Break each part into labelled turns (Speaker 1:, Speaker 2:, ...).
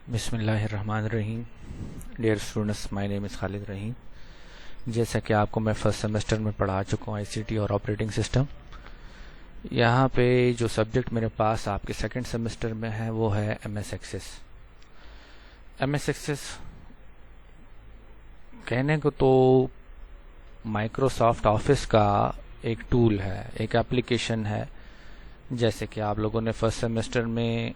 Speaker 1: بسم اللہ الرحمن الرحیم. ڈیئر اسٹوڈنٹس, مائی نیم از خالد رحیم. جیسا کہ آپ کو میں فرسٹ سیمسٹر میں پڑھا چکا ہوں آئی سی ٹی اور آپریٹنگ سسٹم. یہاں پہ جو سبجیکٹ میرے پاس آپ کے سیکنڈ سیمسٹر میں ہے وہ ہے M S Access. M S Access کہنے کو تو مائکروسافٹ آفس کا ایک ٹول ہے, ایک ایپلیکیشن ہے. جیسے کہ آپ لوگوں نے فرسٹ سیمسٹر میں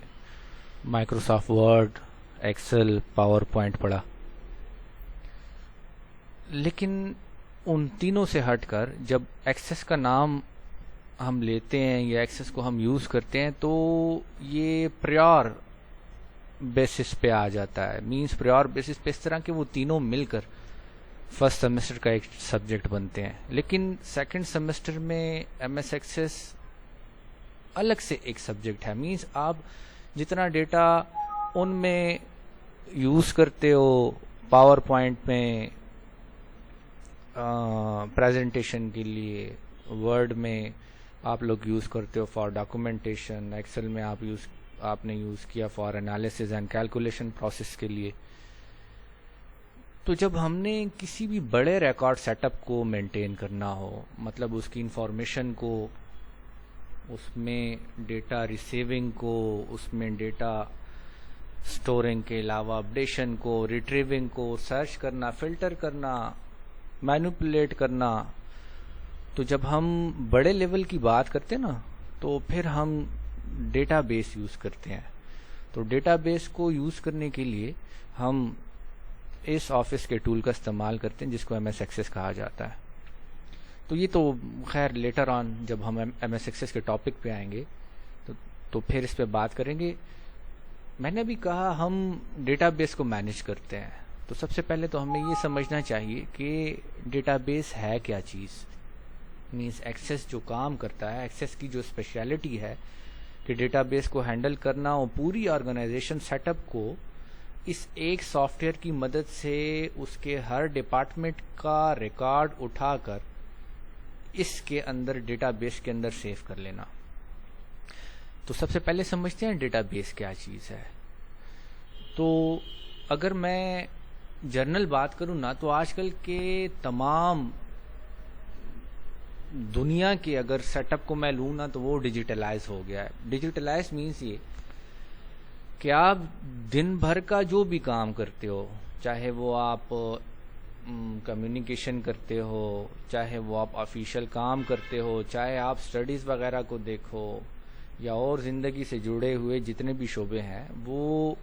Speaker 1: Microsoft Word, Excel, PowerPoint پڑھا, لیکن ان تینوں سے ہٹ کر جب ایکسیس کا نام ہم لیتے ہیں یا ایکسیس کو ہم یوز کرتے ہیں تو یہ پریور بیسس پہ آ جاتا ہے. مینس پریور بیسس پہ اس طرح کہ وہ تینوں مل کر فرسٹ سیمسٹر کا ایک سبجیکٹ بنتے ہیں. لیکن سیکنڈ سیمسٹر میں ایم ایس ایکسیس الگ سے ایک سبجیکٹ ہے. مینس آپ جتنا ڈیٹا ان میں یوز کرتے ہو, پاور پوائنٹ میں پریزنٹیشن کے لیے, ورڈ میں آپ لوگ یوز کرتے ہو فار ڈاکومنٹیشن, ایکسل میں آپ نے یوز کیا for analysis and calculation process کے لیے. تو جب ہم نے کسی بھی بڑے ریکارڈ سیٹ اپ کو مینٹین کرنا ہو, مطلب اس کی انفارمیشن کو, اس میں ڈیٹا ریسیونگ کو, اس میں ڈیٹا سٹورنگ کے علاوہ اپڈیشن کو, ریٹریونگ کو, سرچ کرنا, فلٹر کرنا, مینیپولیٹ کرنا, تو جب ہم بڑے لیول کی بات کرتے ہیں نا تو پھر ہم ڈیٹا بیس یوز کرتے ہیں. تو ڈیٹا بیس کو یوز کرنے کے لیے ہم اس آفس کے ٹول کا استعمال کرتے ہیں جس کو ایم ایس ایکسیس کہا جاتا ہے. تو یہ تو خیر لیٹر آن جب ہم ایم ایس ایکسیس کے ٹاپک پہ آئیں گے تو پھر اس پہ بات کریں گے. میں نے بھی کہا ہم ڈیٹا بیس کو مینیج کرتے ہیں, تو سب سے پہلے تو ہمیں یہ سمجھنا چاہیے کہ ڈیٹا بیس ہے کیا چیز. مینس ایکسیس جو کام کرتا ہے, ایکسیس کی جو اسپیشلٹی ہے کہ ڈیٹا بیس کو ہینڈل کرنا اور پوری آرگنائزیشن سیٹ اپ کو اس ایک سافٹ ویئر کی مدد سے اس کے ہر ڈپارٹمنٹ کا ریکارڈ اٹھا کر اس کے اندر ڈیٹا بیس کے اندر سیو کر لینا. تو سب سے پہلے سمجھتے ہیں ڈیٹا بیس کیا چیز ہے. تو اگر میں جنرل بات کروں نا تو آج کل کے تمام دنیا کے اگر سیٹ اپ کو میں لوں نا تو وہ ڈیجیٹلائز ہو گیا ہے. ڈیجیٹلائز مینس یہ کہ آپ دن بھر کا جو بھی کام کرتے ہو, چاہے وہ آپ کمیونیکیشن کرتے ہو, چاہے وہ آپ آفیشیل کام کرتے ہو, چاہے آپ سٹڈیز وغیرہ کو دیکھو, یا اور زندگی سے جڑے ہوئے جتنے بھی شعبے ہیں, وہ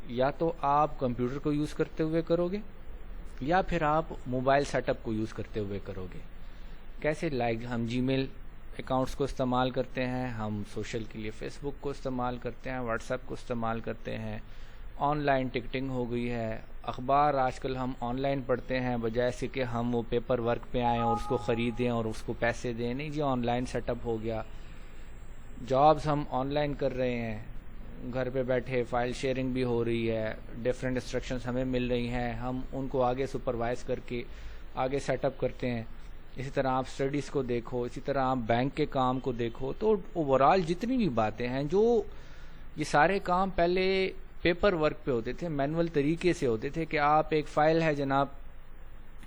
Speaker 1: یا تو آپ کمپیوٹر کو یوز کرتے ہوئے کرو گے یا پھر آپ موبائل سیٹ اپ کو یوز کرتے ہوئے کرو گے. کیسے؟ لائک ہم جی میل اکاؤنٹس کو استعمال کرتے ہیں, ہم سوشل کے لیے فیس بک کو استعمال کرتے ہیں, واٹس ایپ کو استعمال کرتے ہیں, آن لائن ٹکٹنگ ہو گئی ہے, اخبار آج کل ہم آن لائن پڑھتے ہیں بجائے سے کہ ہم وہ پیپر ورک پہ آئیں اور اس کو خریدیں اور اس کو پیسے دیں. نہیں جی, آن لائن سیٹ اپ ہو گیا. جابز ہم آن لائن کر رہے ہیں, گھر پہ بیٹھے فائل شیئرنگ بھی ہو رہی ہے, ڈفرینٹ انسٹرکشنز ہمیں مل رہی ہیں, ہم ان کو آگے سپروائز کر کے آگے سیٹ اپ کرتے ہیں. اسی طرح آپ اسٹڈیز کو دیکھو, اسی طرح آپ بینک کے کام کو دیکھو. تو اوورال جتنی بھی باتیں ہیں, جو یہ سارے کام پہلے پیپر ورک پہ ہوتے تھے, مینول طریقے سے ہوتے تھے کہ آپ ایک فائل ہے جناب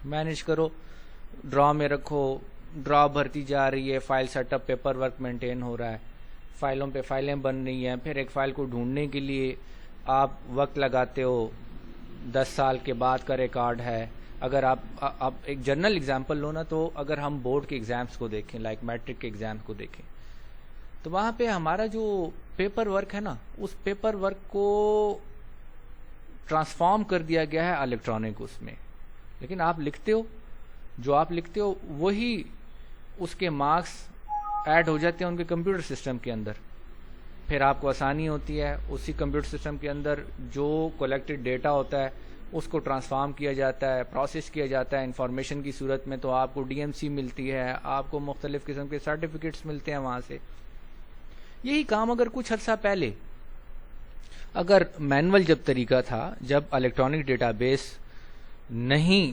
Speaker 1: مینیج کرو, ڈرا میں رکھو, ڈرا بھرتی جا رہی ہے, file set up paper work maintain ہو رہا ہے, فائلوں پہ فائلیں بن رہی ہیں, پھر ایک فائل کو ڈھونڈنے کے لیے آپ وقت لگاتے ہو, 10 سال کے بعد کا ریکارڈ ہے. اگر آپ ایک جنرل اگزامپل لو نا, تو اگر ہم بورڈ کے ایگزامس کو دیکھیں, لائک میٹرک کے ایگزام کو دیکھیں, تو وہاں پہ ہمارا جو پیپر ورک ہے نا, اس پیپر ورک کو ٹرانسفارم کر دیا گیا ہے الیکٹرانک اس میں. لیکن آپ لکھتے ہو, جو آپ لکھتے ہو وہی اس کے مارکس ایڈ ہو جاتے ہیں ان کے کمپیوٹر سسٹم کے اندر. پھر آپ کو آسانی ہوتی ہے, اسی کمپیوٹر سسٹم کے اندر جو کلیکٹڈ ڈیٹا ہوتا ہے اس کو ٹرانسفارم کیا جاتا ہے, پروسیس کیا جاتا ہے انفارمیشن کی صورت میں. تو آپ کو ڈی ایم سی ملتی ہے, آپ کو مختلف قسم کے سرٹیفکیٹس ملتے ہیں وہاں سے. یہی کام اگر کچھ عرصہ پہلے, اگر مینول جب طریقہ تھا, جب الیکٹرانک ڈیٹا بیس نہیں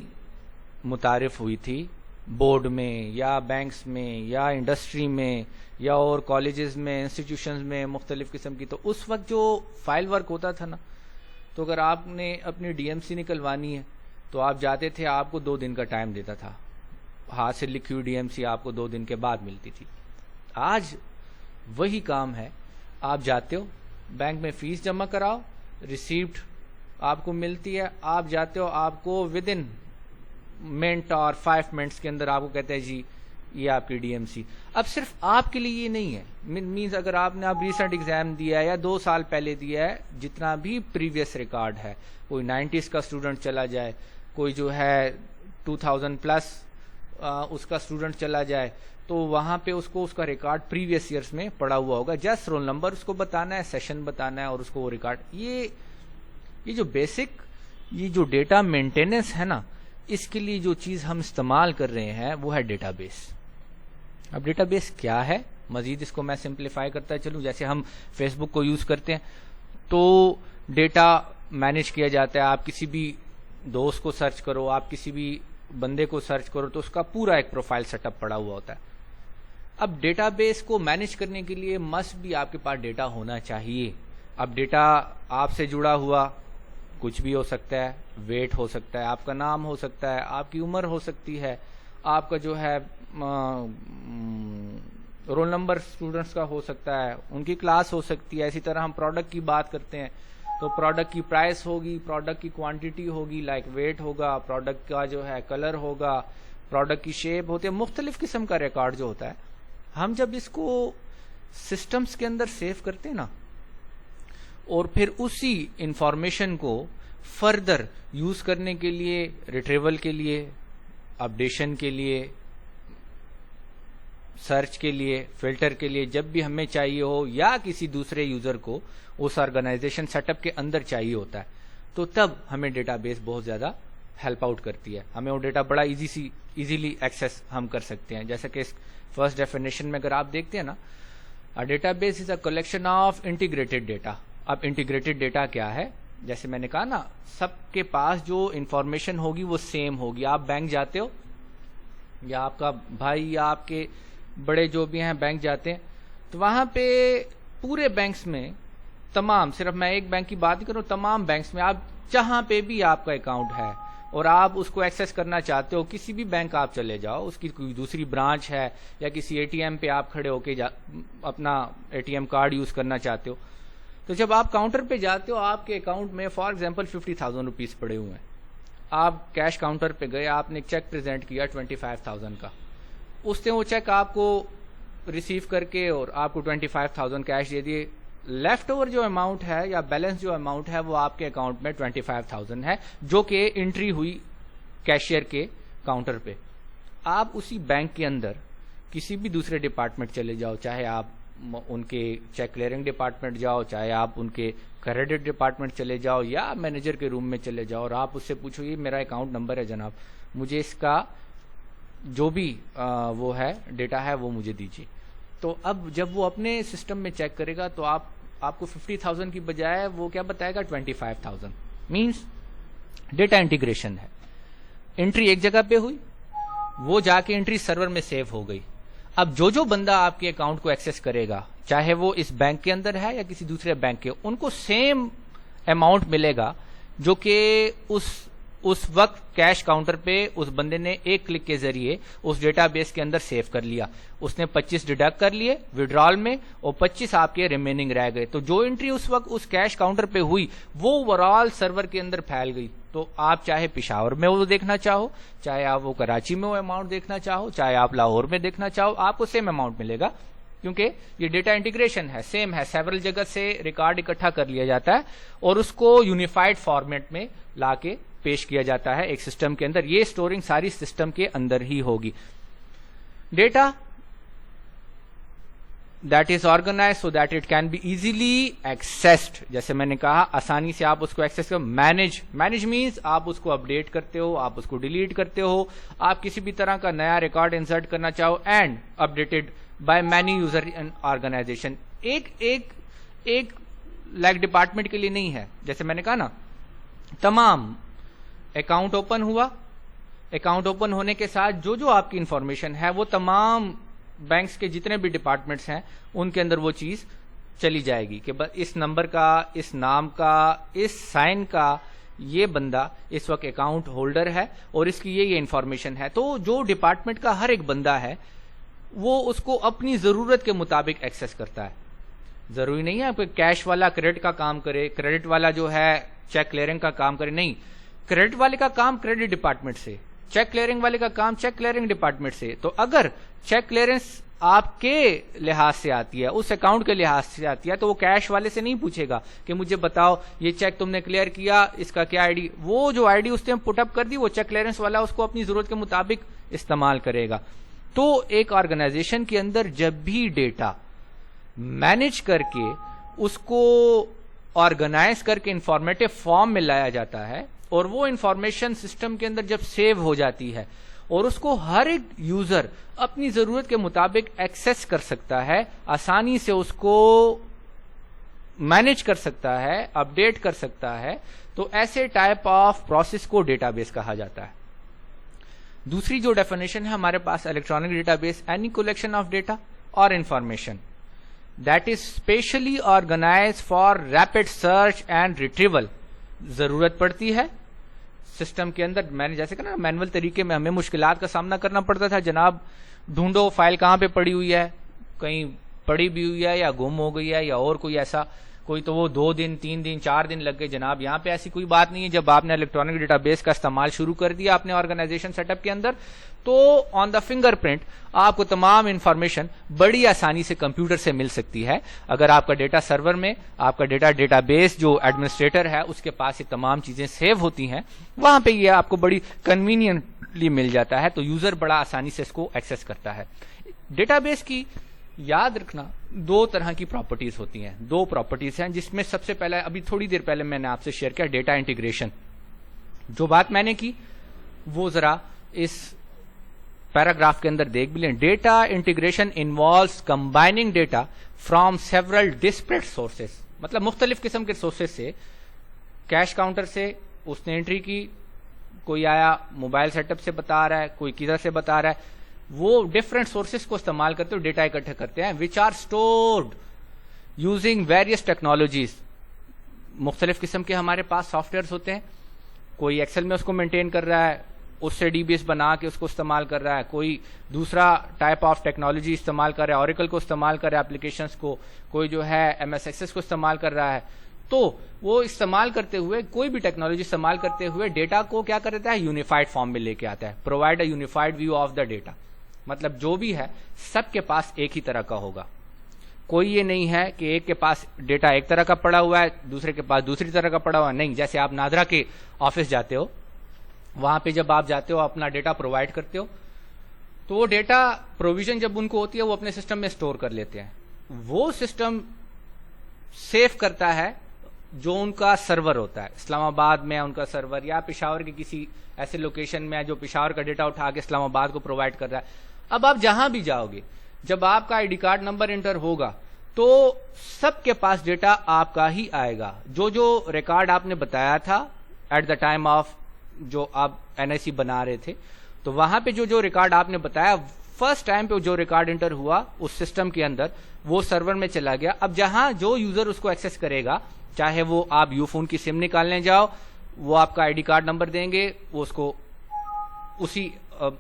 Speaker 1: متعارف ہوئی تھی بورڈ میں یا بینکس میں یا انڈسٹری میں یا اور کالجز میں, انسٹیٹیوشنز میں مختلف قسم کی, تو اس وقت جو فائل ورک ہوتا تھا نا, تو اگر آپ نے اپنی ڈی ایم سی نکلوانی ہے تو آپ جاتے تھے, آپ کو 2 دن کا ٹائم دیتا تھا, ہاتھ سے لکھی ہوئی ڈی ایم سی آپ کو 2 دن کے بعد ملتی تھی. آج وہی کام ہے, آپ جاتے ہو بینک میں فیس جمع کراؤ, ریسیپٹ آپ کو ملتی ہے, آپ جاتے ہو, آپ کو ود ان منٹ اور 5 منٹس کے اندر آپ کو کہتے ہیں جی یہ آپ کی ڈی ایم سی. اب صرف آپ کے لیے یہ نہیں ہے, مینز اگر آپ نے اب ریسنٹ ایگزام دیا ہے یا 2 سال پہلے دیا ہے, جتنا بھی پریویس ریکارڈ ہے, کوئی 90s کا اسٹوڈنٹ چلا جائے, کوئی جو ہے 2000 پلس اس کا اسٹوڈنٹ چلا جائے, تو وہاں پہ اس کو اس کا ریکارڈ پریویس ایئرس میں پڑا ہوا ہوگا. جسٹ رول نمبر اس کو بتانا ہے, سیشن بتانا ہے, اور اس کو وہ ریکارڈ. یہ جو بیسک یہ جو ڈیٹا مینٹیننس ہے نا, اس کے لیے جو چیز ہم استعمال کر رہے ہیں وہ ہے ڈیٹا بیس. اب ڈیٹا بیس کیا ہے, مزید اس کو میں سمپلیفائی کرتا چلوں. جیسے ہم فیس بک کو یوز کرتے ہیں تو ڈیٹا مینیج کیا جاتا ہے. آپ کسی بھی دوست کو سرچ کرو, آپ کسی بھی بندے کو سرچ کرو, تو اس کا پورا ایک پروفائل سیٹ اپ پڑا ہوا ہوتا ہے. اب ڈیٹا بیس کو مینیج کرنے کے لیے مسٹ بھی آپ کے پاس ڈیٹا ہونا چاہیے. اب ڈیٹا آپ سے جڑا ہوا کچھ بھی ہو سکتا ہے, ویٹ ہو سکتا ہے, آپ کا نام ہو سکتا ہے, آپ کی عمر ہو سکتی ہے, آپ کا جو ہے رول نمبر اسٹوڈنٹس کا ہو سکتا ہے, ان کی کلاس ہو سکتی ہے. اسی طرح ہم پروڈکٹ کی بات کرتے ہیں تو پروڈکٹ کی پرائس ہوگی, پروڈکٹ کی کوانٹٹی ہوگی, لائک ویٹ ہوگا, پروڈکٹ کا جو ہے کلر ہوگا, پروڈکٹ کی شیپ ہوتی ہے, مختلف قسم کا ریکارڈ جو ہوتا ہے. ہم جب اس کو سسٹمز کے اندر سیو کرتے ہیں نا, اور پھر اسی انفارمیشن کو فردر یوز کرنے کے لیے, ریٹریول کے لیے, اپڈیشن کے لیے, سرچ کے لیے, فلٹر کے لیے, جب بھی ہمیں چاہیے ہو یا کسی دوسرے یوزر کو اس آرگنائزیشن سیٹ اپ کے اندر چاہیے ہوتا ہے, تو تب ہمیں ڈیٹا بیس بہت زیادہ ہیلپ آؤٹ کرتی ہے. ہمیں وہ ڈیٹا بڑا ایزیلی ایکسیس ہم کر سکتے ہیں. جیسا کہ فرسٹ ڈیفینیشن میں اگر آپ دیکھتے ہیں نا, data base is a collection of integrated data. اب انٹیگریٹڈ ڈیٹا کیا ہے, جیسے میں نے کہا نا, سب کے پاس جو انفارمیشن ہوگی وہ سیم ہوگی. آپ بینک جاتے ہو, یا آپ کا بھائی یا آپ کے بڑے جو بھی ہیں بینک جاتے ہیں, تو وہاں پہ پورے بینکس میں تمام, صرف میں ایک بینک کی بات نہیں کروں, تمام بینکس میں آپ جہاں پہ بھی آپ کا اکاؤنٹ ہے اور آپ اس کو ایکسیس کرنا چاہتے ہو, کسی بھی بینک آپ چلے جاؤ, اس کی کوئی دوسری برانچ ہے یا کسی اے ٹی ایم پہ آپ کھڑے ہو کے اپنا A T M card use کرنا چاہتے ہو, تو جب آپ کاؤنٹر پہ جاتے ہو, آپ کے اکاؤنٹ میں فار ایگزامپل 50,000 روپیز پڑے ہوئے ہیں. آپ کیش کاؤنٹر پہ گئے, آپ نے ایک چیک پریزنٹ کیا 25,000 کا, اس نے وہ چیک آپ کو ریسیو کر کے اور آپ کو 25,000 کیش دے دیے. لیفٹ اوور جو اماؤنٹ ہے یا بیلنس جو اماؤنٹ ہے وہ آپ کے اکاؤنٹ میں 25,000 ہے, جو کہ انٹری ہوئی کیشیئر کے کاؤنٹر پہ. آپ اسی بینک کے اندر کسی بھی دوسرے ڈپارٹمنٹ چلے جاؤ, چاہے آپ ان کے چیک کلیئرنگ ڈپارٹمنٹ جاؤ, چاہے آپ ان کے کریڈٹ ڈپارٹمنٹ چلے جاؤ, یا مینیجر کے روم میں چلے جاؤ, اور آپ اس سے پوچھو یہ میرا اکاؤنٹ نمبر ہے جناب, مجھے اس کا جو بھی وہ ہے ڈیٹا ہے وہ مجھے دیجیے. تو اب جب وہ اپنے سسٹم میں چیک کرے گا تو آپ کو 50,000 کی بجائے وہ کیا بتائے گا, 25,000. مینس ڈیٹا انٹیگریشن ہے. انٹری ایک جگہ پہ ہوئی, وہ جا کے انٹری سرور میں سیو ہو گئی. اب جو بندہ آپ کے اکاؤنٹ کو ایکسس کرے گا, چاہے وہ اس بینک کے اندر ہے یا کسی دوسرے بینک کے, ان کو سیم اماؤنٹ ملے گا جو کہ اس وقت کیش کاؤنٹر پہ اس بندے نے ایک کلک کے ذریعے اس ڈیٹا بیس کے اندر سیو کر لیا. اس نے 25 ڈیڈکٹ کر لیے وڈرال میں, اور 25 آپ کے ریمیننگ رہ گئے. تو جو انٹری اس وقت اس کیش کاؤنٹر پہ ہوئی وہ اوورال سرور کے اندر پھیل گئی. تو آپ چاہے پشاور میں وہ دیکھنا چاہو, چاہے آپ وہ کراچی میں وہ اماؤنٹ دیکھنا چاہو, چاہے آپ لاہور میں دیکھنا چاہو, آپ کو سیم اماؤنٹ ملے گا, کیونکہ یہ ڈیٹا انٹیگریشن ہے, سیم ہے. سیورل جگہ سے ریکارڈ اکٹھا کر لیا جاتا ہے اور اس کو یونیفائڈ فارمیٹ میں لا کے پیش کیا جاتا ہے ایک سسٹم کے اندر. یہ اسٹورنگ ساری سسٹم کے اندر ہی ہوگی. Data that is organized so that it can be easily accessed. جیسے میں نے کہا آسانی سے آپ اس کو ایکسس کرو. مینج means آپ اس کو اپڈیٹ کرتے ہو, آپ اس کو ڈیلیٹ کرتے ہو, آپ کسی بھی طرح کا نیا ریکارڈ انسرٹ کرنا چاہو, and updated by many user and organization. ایک لائک ڈپارٹمنٹ کے لیے نہیں ہے. جیسے میں نے کہا نا, تمام اکاؤنٹ اوپن ہوا, اکاؤنٹ اوپن ہونے کے ساتھ جو آپ کی انفارمیشن ہے وہ تمام بینکس کے جتنے بھی ڈپارٹمنٹس ہیں ان کے اندر وہ چیز چلی جائے گی کہ اس نمبر کا، اس نام کا، اس سائن کا یہ بندہ اس وقت اکاؤنٹ ہولڈر ہے اور اس کی یہ انفارمیشن ہے. تو جو ڈپارٹمنٹ کا ہر ایک بندہ ہے وہ اس کو اپنی ضرورت کے مطابق ایکسس کرتا ہے. ضروری نہیں ہے کہ کیش والا کریڈٹ کا کام کرے، کریڈٹ والا جو ہے چیک کلیئرنگ کا کام کرے. نہیں، کریڈٹ والے کا کام کریڈٹ ڈپارٹمنٹ سے، چیک کلیئرنگ والے کا کام چیک کلیئرنگ ڈپارٹمنٹ سے. تو اگر چیک کلیئرنس آپ کے لحاظ سے آتی ہے، اس اکاؤنٹ کے لحاظ سے آتی ہے، تو وہ کیش والے سے نہیں پوچھے گا کہ مجھے بتاؤ یہ چیک تم نے کلیئر کیا، اس کا کیا آئی ڈی. وہ جو آئی ڈی اس نے پٹ اپ کر دی، وہ چیک کلیئرنس والا اس کو اپنی ضرورت کے مطابق استعمال کرے گا. تو ایک آرگنائزیشن کے اندر جب بھی ڈیٹا مینج کر کے اس کو آرگنائز کر کے انفارمیٹو فارم میں لایا جاتا ہے اور وہ انفارمیشن سسٹم کے اندر جب سیو ہو جاتی ہے اور اس کو ہر ایک یوزر اپنی ضرورت کے مطابق ایکسس کر سکتا ہے، آسانی سے اس کو مینج کر سکتا ہے، اپڈیٹ کر سکتا ہے، تو ایسے ٹائپ آف پروسیس کو ڈیٹا بیس کہا جاتا ہے. دوسری جو ڈیفینیشن ہے ہمارے پاس electronic database, any collection of data اور information that is specially organised for rapid search and retrieval. ضرورت پڑتی ہے سسٹم کے اندر، میں نے جیسے کہا نا مینول طریقے میں ہمیں مشکلات کا سامنا کرنا پڑتا تھا. جناب ڈھونڈو فائل کہاں پہ پڑی ہوئی ہے، کہیں پڑی بھی ہوئی ہے یا گم ہو گئی ہے یا اور کوئی ایسا کوئی، تو وہ 2 دن 3 دن 4 دن لگ گئے. جناب یہاں پہ ایسی کوئی بات نہیں ہے. جب آپ نے الیکٹرانک ڈیٹا بیس کا استعمال شروع کر دیا اپنے آرگنائزیشن سیٹ اپ کے اندر، تو آن دا فنگر پرنٹ آپ کو تمام انفارمیشن بڑی آسانی سے کمپیوٹر سے مل سکتی ہے. اگر آپ کا ڈیٹا سرور میں، آپ کا ڈیٹا بیس جو ایڈمنسٹریٹر ہے اس کے پاس یہ تمام چیزیں سیو ہوتی ہیں، وہاں پہ یہ آپ کو بڑی کنوینئنٹلی مل جاتا ہے، تو یوزر بڑا آسانی سے اس کو ایکسس کرتا ہے. ڈیٹا بیس کی یاد رکھنا 2 طرح کی پراپرٹیز ہوتی ہیں. 2 پراپرٹیز ہیں جس میں سب سے پہلے ابھی تھوڑی دیر پہلے میں نے آپ سے شیئر کیا، ڈیٹا انٹیگریشن. جو بات میں نے کی وہ ذرا اس پیراگراف کے اندر دیکھ بھی لیں. Data integration involves combining data from several desperate sources, مطلب مختلف قسم کے سورسز سے. کیش کاؤنٹر سے اس نے انٹری کی، کوئی آیا موبائل سیٹ اپ سے بتا رہا ہے، کوئی کدھر سے بتا رہا ہے، وہ ڈفرینٹ سورسز کو استعمال کرتے ہوئے ڈیٹا اکٹھے کرتے ہیں، which are stored using various technologies. مختلف قسم کے ہمارے پاس سافٹ ویئرس ہوتے ہیں، کوئی ایکسل میں اس کو مینٹین کر رہا ہے، اس سے ڈی بی ایس بنا کے اس کو استعمال کر رہا ہے، کوئی دوسرا ٹائپ آف ٹیکنالوجی استعمال کر رہا ہے، اوریکل کو استعمال کر رہا ہے اپلیکیشنس کو، کوئی جو ہے ایم ایس ایکسس کو استعمال کر رہا ہے. تو وہ استعمال کرتے ہوئے، کوئی بھی ٹیکنالوجی استعمال کرتے ہوئے ڈیٹا کو کیا کرتا ہے، یونیفائڈ فارم میں لے کے آتا ہے. Provide a unified view of the data, مطلب جو بھی ہے سب کے پاس ایک ہی طرح کا ہوگا. کوئی یہ نہیں ہے کہ ایک کے پاس ڈیٹا ایک طرح کا پڑا ہوا ہے، دوسرے کے پاس دوسری طرح کا پڑا ہوا ہے. نہیں، جیسے آپ نادرا کے آفس جاتے ہو، وہاں پہ جب آپ جاتے ہو اپنا ڈیٹا پرووائڈ کرتے ہو، تو وہ ڈیٹا پروویژن جب ان کو ہوتی ہے وہ اپنے سسٹم میں اسٹور کر لیتے ہیں. وہ سسٹم سیو کرتا ہے جو ان کا سرور ہوتا ہے. اسلام آباد میں ان کا سرور، یا پشاور کے کسی ایسے لوکیشن میں جو پشاور کا ڈیٹا اٹھا کے اسلام آباد کو پرووائڈ کر رہا ہے. اب آپ جہاں بھی جاؤ گے، جب آپ کا I D card number inter ہوگا تو سب کے پاس ڈیٹا آپ کا ہی آئے گا. جو ریکارڈ آپ نے بتایا تھا ایٹ دا ٹائم آف جو آپ این آئی سی بنا رہے تھے، تو وہاں پہ جو ریکارڈ آپ نے بتایا، فرسٹ ٹائم پہ جو ریکارڈ انٹر ہوا اس سسٹم کے اندر، وہ سرور میں چلا گیا. اب جہاں جو یوزر اس کو ایکسس کرے گا، چاہے وہ آپ یو فون کی سم نکالنے جاؤ، وہ آپ کا آئی ڈی کارڈ نمبر دیں گے، وہ اس کو اسی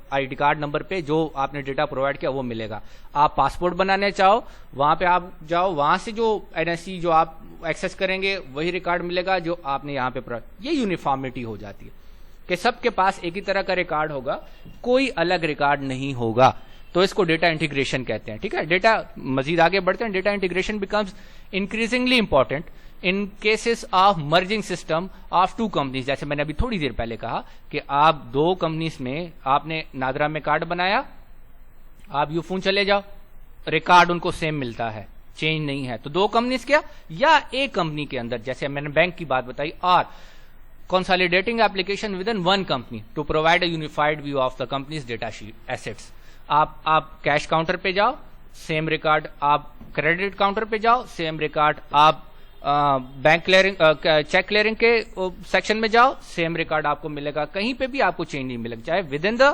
Speaker 1: آئی ڈی کارڈ نمبر پہ جو آپ نے ڈیٹا پرووائڈ کیا وہ ملے گا. آپ پاسپورٹ بنانے چاہو، وہاں پہ آپ جاؤ، وہاں سے جو این ایس سی جو آپ ایکسس کریں گے وہی ریکارڈ ملے گا جو آپ نے یہاں پہ یہ یونیفارمٹی ہو جاتی ہے کہ سب کے پاس ایک ہی طرح کا ریکارڈ ہوگا، کوئی الگ ریکارڈ نہیں ہوگا. تو اس کو ڈیٹا انٹیگریشن کہتے ہیں. ٹھیک ہے، ڈیٹا مزید آگے بڑھتے ہیں. Data integration becomes increasingly important in cases of merging system of 2 companies. جیسے میں نے ابھی تھوڑی دیر پہلے کہا کہ آپ 2 کمپنیز میں، آپ نے نادرا میں کارڈ بنایا، آپ یو فون چلے جاؤ، ریکارڈ ان کو سیم ملتا ہے، چینج نہیں ہے. تو 2 کمپنیز کیا، یا ایک کمپنی کے اندر، جیسے میں نے بینک کی بات بتائی، اور consolidating application within one company to provide a unified view of the company's data sheet assets. آپ کیش کاؤنٹر پہ جاؤ، سیم ریکارڈ. آپ کریڈٹ کاؤنٹر پہ جاؤ، سیم ریکارڈ. آپ بینک کلیئرنگ، چیک کلیئرنگ کے سیکشن میں جاؤ، سیم ریکارڈ آپ کو ملے گا. کہیں پہ بھی آپ کو چینج نہیں ملے گا، چاہے ود ان دا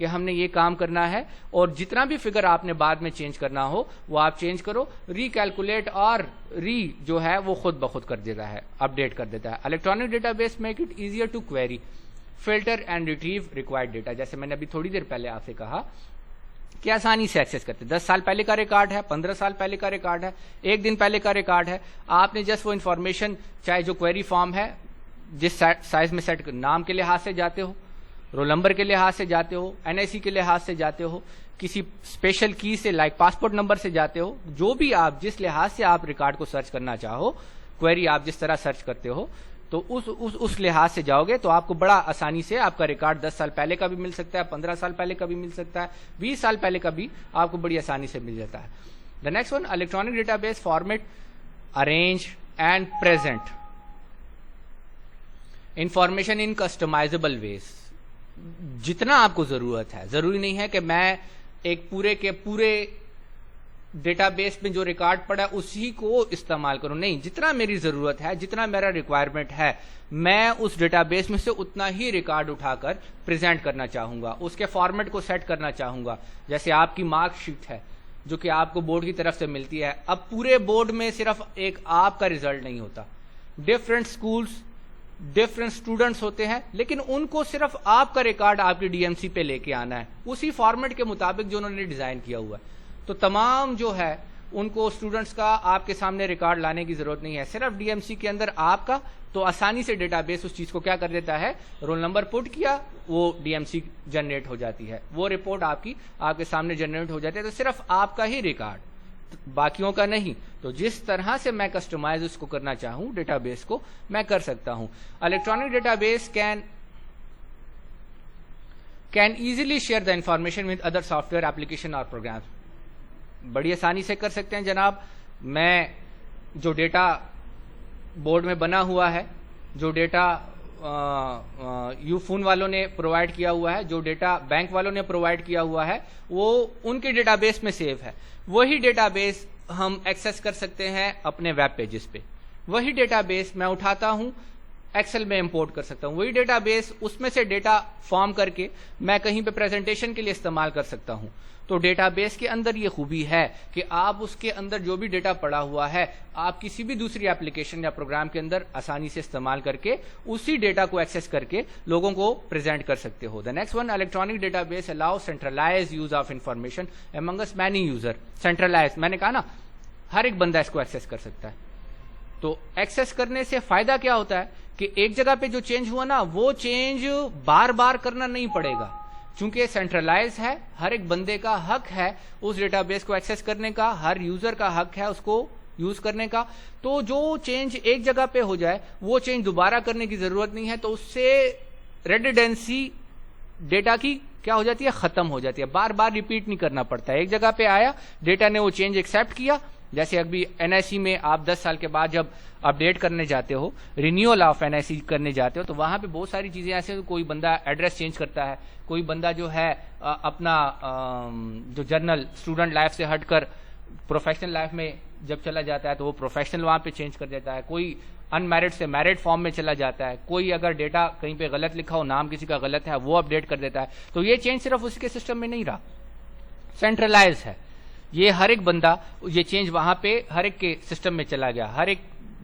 Speaker 1: کہ ہم نے یہ کام کرنا ہے, اور جتنا بھی فگر آپ نے بعد میں چینج کرنا ہو وہ آپ چینج کرو, ری کیلکولیٹ اور جو ہے وہ خود بخود کر دیتا ہے, اپڈیٹ کر دیتا ہے. Electronic database make it easier to query, filter and retrieve required data. جیسے میں نے ابھی تھوڑی دیر پہلے آپ سے کہا کہ آسانی سے ایکسس کرتے, 10 سال پہلے کا ریکارڈ ہے, 15 سال پہلے کا ریکارڈ ہے, 1 دن پہلے کا ریکارڈ ہے, آپ نے جسٹ وہ انفارمیشن, چاہے جو کوئری فارم ہے جس سائز میں سیٹ, نام کے لحاظ سے جاتے ہو, رول نمبر کے لحاظ سے جاتے ہو, NIC کے لحاظ سے جاتے ہو, کسی اسپیشل کی سے لائک پاسپورٹ نمبر سے جاتے ہو, جو بھی آپ جس لحاظ سے آپ ریکارڈ کو سرچ کرنا چاہو, کوئری آپ جس طرح سرچ کرتے ہو, تو اس لحاظ سے جاؤ گے تو آپ کو بڑا آسانی سے آپ کا ریکارڈ 10 سال پہلے کا بھی مل سکتا ہے, 15 سال پہلے کا بھی مل سکتا ہے, 20 سال پہلے کا بھی آپ کو بڑی آسانی سے مل جاتا ہے. The next one, electronic database format, arrange and present information in customisable ways. جتنا آپ کو ضرورت ہے, ضروری نہیں ہے کہ میں ایک پورے کے پورے ڈیٹا بیس میں جو ریکارڈ پڑا ہے اسی کو استعمال کروں, نہیں, جتنا میری ضرورت ہے, جتنا میرا ریکوائرمنٹ ہے, میں اس ڈیٹا بیس میں سے اتنا ہی ریکارڈ اٹھا کر پریزنٹ کرنا چاہوں گا, اس کے فارمیٹ کو سیٹ کرنا چاہوں گا. جیسے آپ کی مارک شیٹ ہے جو کہ آپ کو بورڈ کی طرف سے ملتی ہے, اب پورے بورڈ میں صرف ایک آپ کا ریزلٹ نہیں ہوتا, ڈفرینٹ اسکولس, ڈفرینٹ اسٹوڈنٹس ہوتے ہیں, لیکن ان کو صرف آپ کا ریکارڈ آپ کی DMC پہ لے کے آنا ہے اسی فارمیٹ کے مطابق جو انہوں نے ڈیزائن کیا ہوا ہے. تو تمام جو ہے ان کو اسٹوڈنٹس کا آپ کے سامنے ریکارڈ لانے کی ضرورت نہیں ہے, صرف DMC کے اندر آپ کا, تو آسانی سے ڈیٹا بیس اس چیز کو کیا کر دیتا ہے, رول نمبر پٹ کیا, وہ DMC جنریٹ ہو جاتی ہے, وہ رپورٹ آپ کے سامنے جنریٹ ہو جاتی ہے. تو صرف آپ کا ہی ریکارڈ, باقیوں کا نہیں. تو جس طرح سے میں کسٹمائز اس کو کرنا چاہوں ڈیٹا بیس کو, میں کر سکتا ہوں. Electronic data base can easily share the information with other soft where application اور پروگرامس. بڑی آسانی سے کر سکتے ہیں جناب. میں جو ڈیٹا بورڈ میں بنا ہوا ہے, جو ڈیٹا یو فون والوں نے پرووائڈ کیا ہوا ہے, جو ڈیٹا بینک والوں نے پرووائڈ کیا ہوا ہے, وہ ان کے ڈیٹا بیس میں سیو ہے. وہی ڈیٹا بیس ہم ایکسس کر سکتے ہیں اپنے ویب پیجز پہ. وہی ڈیٹا بیس میں اٹھاتا ہوں, ایکسل میں امپورٹ کر سکتا ہوں. وہی ڈیٹا بیس, اس میں سے ڈیٹا فارم کر کے میں کہیں پہ پریزنٹیشن کے لیے استعمال کر سکتا ہوں. تو ڈیٹا بیس کے اندر یہ خوبی ہے کہ آپ اس کے اندر جو بھی ڈیٹا پڑا ہوا ہے, آپ کسی بھی دوسری ایپلیکیشن یا پروگرام کے اندر آسانی سے استعمال کر کے اسی ڈیٹا کو ایکسس کر کے لوگوں کو پریزنٹ کر سکتے ہو. The next one, electronic database allow centralise use of information amongst many user. Centralise, میں نے کہا نا, ہر ایک بندہ اس کو ایکسس کر سکتا ہے. تو ایکسس کرنے سے فائدہ کیا ہوتا ہے کہ ایک جگہ پہ جو چینج ہوا نا, وہ چینج بار بار کرنا نہیں پڑے گا, چونکہ سینٹرلائز ہے. ہر ایک بندے کا حق ہے اس ڈیٹا بیس کو ایکسس کرنے کا, ہر یوزر کا حق ہے اس کو یوز کرنے کا. تو جو چینج ایک جگہ پہ ہو جائے وہ چینج دوبارہ کرنے کی ضرورت نہیں ہے. تو اس سے ریڈنڈنسی ڈیٹا کی کیا ہو جاتی ہے, ختم ہو جاتی ہے. بار بار ریپیٹ نہیں کرنا پڑتا ہے. ایک جگہ پہ آیا, ڈیٹا نے وہ چینج ایکسپٹ کیا. جیسے ابھی NIC میں آپ 10 سال کے بعد جب اپڈیٹ کرنے جاتے ہو, رینیول آف NIC کرنے جاتے ہو, تو وہاں پہ بہت ساری چیزیں ایسے, کوئی بندہ ایڈریس چینج کرتا ہے, کوئی بندہ جو ہے اپنا جو جرنل اسٹوڈنٹ لائف سے ہٹ کر پروفیشنل لائف میں جب چلا جاتا ہے تو وہ پروفیشنل وہاں پہ چینج کر دیتا ہے, کوئی ان میرڈ سے میرڈ فارم میں چلا جاتا ہے, کوئی اگر ڈیٹا کہیں پہ غلط لکھا ہو, نام کسی کا غلط ہے, وہ اپڈیٹ کر دیتا ہے. تو یہ چینج صرف اس کے سسٹم میں نہیں رہا, سینٹرلائز ہے. یہ ہر ایک بندہ, یہ چینج وہاں پہ ہر ایک کے سسٹم میں چلا گیا. ہر ایک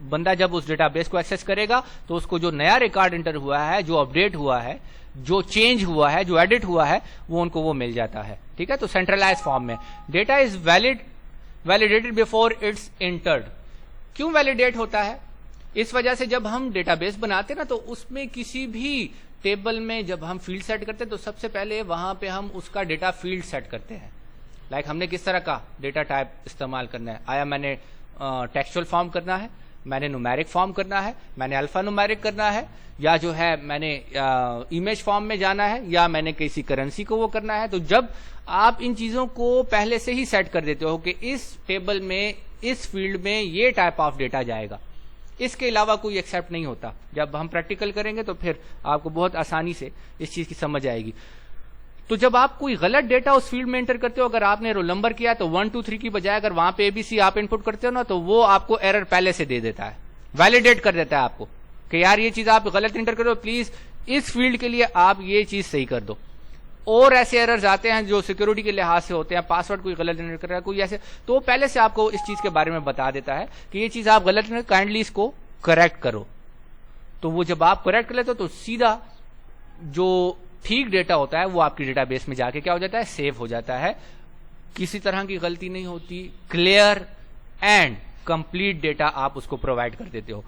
Speaker 1: بندہ جب اس ڈیٹا بیس کو ایکسس کرے گا تو اس کو جو نیا ریکارڈ انٹر ہوا ہے, جو اپڈیٹ ہوا ہے, جو چینج ہوا ہے, جو ایڈٹ ہوا ہے, وہ ان کو وہ مل جاتا ہے. ٹھیک ہے, تو سینٹرلائز فارم میں data is validated before it's entered. کیوں ویلیڈیٹ ہوتا ہے؟ اس وجہ سے جب ہم ڈیٹا بیس بناتے ہیں نا, تو اس میں کسی بھی ٹیبل میں جب ہم فیلڈ سیٹ کرتے ہیں تو سب سے پہلے وہاں پہ ہم اس کا ڈیٹا فیلڈ سیٹ کرتے ہیں. لائک ہم نے کس طرح کا ڈیٹا ٹائپ استعمال کرنا ہے. آیا میں نے ٹیکسچوئل فارم کرنا ہے, میں نے نومیرک فارم کرنا ہے, میں نے الفا نومیرک کرنا ہے, یا جو ہے میں نے امیج فارم میں جانا ہے, یا میں نے کسی کرنسی کو وہ کرنا ہے. تو جب آپ ان چیزوں کو پہلے سے ہی سیٹ کر دیتے ہو کہ اس ٹیبل میں, اس فیلڈ میں یہ ٹائپ آف ڈیٹا جائے گا, اس کے علاوہ کوئی ایکسیپٹ نہیں ہوتا. جب ہم پریکٹیکل کریں گے تو پھر آپ کو بہت آسانی سے اس چیز کی سمجھ آئے گی. تو جب آپ کوئی غلط ڈیٹا اس فیلڈ میں انٹر کرتے ہو, اگر آپ نے رول نمبر کیا تو 1 2 3 کی بجائے اگر وہاں پہ ABC آپ انپٹ کرتے ہو نا, تو وہ آپ کو ایرر پہلے سے دے دیتا ہے, ویلیڈیٹ کر دیتا ہے آپ کو کہ یار یہ چیز آپ غلط انٹر کرو, پلیز اس فیلڈ کے لیے آپ یہ چیز صحیح کر دو. اور ایسے ایررز آتے ہیں جو سیکیورٹی کے لحاظ سے ہوتے ہیں, پاسورڈ کوئی غلط جنریٹ کر رہا ہے, کوئی ایسے, تو پہلے سے آپ کو اس چیز کے بارے میں بتا دیتا ہے کہ یہ چیز آپ غلط نہیں, کائنڈلی اس کو کریکٹ کرو. تو وہ جب آپ کریکٹ کر لیتے تو سیدھا جو ٹھیک ڈیٹا ہوتا ہے وہ آپ کی ڈیٹا بیس میں جا کے کیا ہو جاتا ہے, سیو ہو جاتا ہے. کسی طرح کی غلطی نہیں ہوتی, کلیئر اینڈ کمپلیٹ ڈیٹا آپ اس کو پرووائڈ کر دیتے ہو.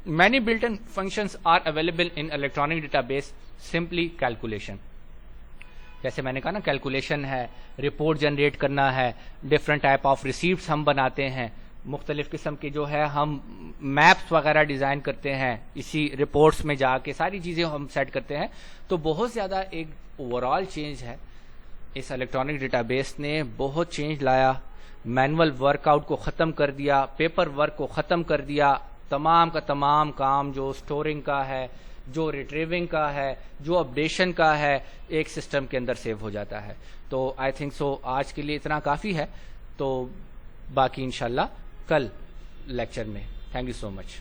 Speaker 1: Many built in functions are available in electronic database, simply calculation. جیسے میں نے کہا نا, کیلکولیشن ہے, رپورٹ جنریٹ کرنا ہے, ڈفرنٹ ٹائپ آف ریسیپٹس ہم بناتے ہیں, مختلف قسم کے جو ہے ہم میپس وغیرہ ڈیزائن کرتے ہیں, اسی رپورٹس میں جا کے ساری چیزیں ہم سیٹ کرتے ہیں. تو بہت زیادہ ایک اوور آل چینج ہے. اس الیکٹرانک ڈیٹا بیس نے بہت چینج لایا, مینول ورک آؤٹ کو ختم کر دیا, پیپر ورک کو ختم کر دیا. تمام کا تمام کام جو اسٹورنگ کا ہے, جو ریٹریونگ کا ہے, جو اپڈیشن کا ہے, ایک سسٹم کے اندر سیو ہو جاتا ہے. تو آئی تھنک سو آج کے لیے اتنا کافی ہے. تو باقی انشاءاللہ کل لیکچر میں. Thank you so much.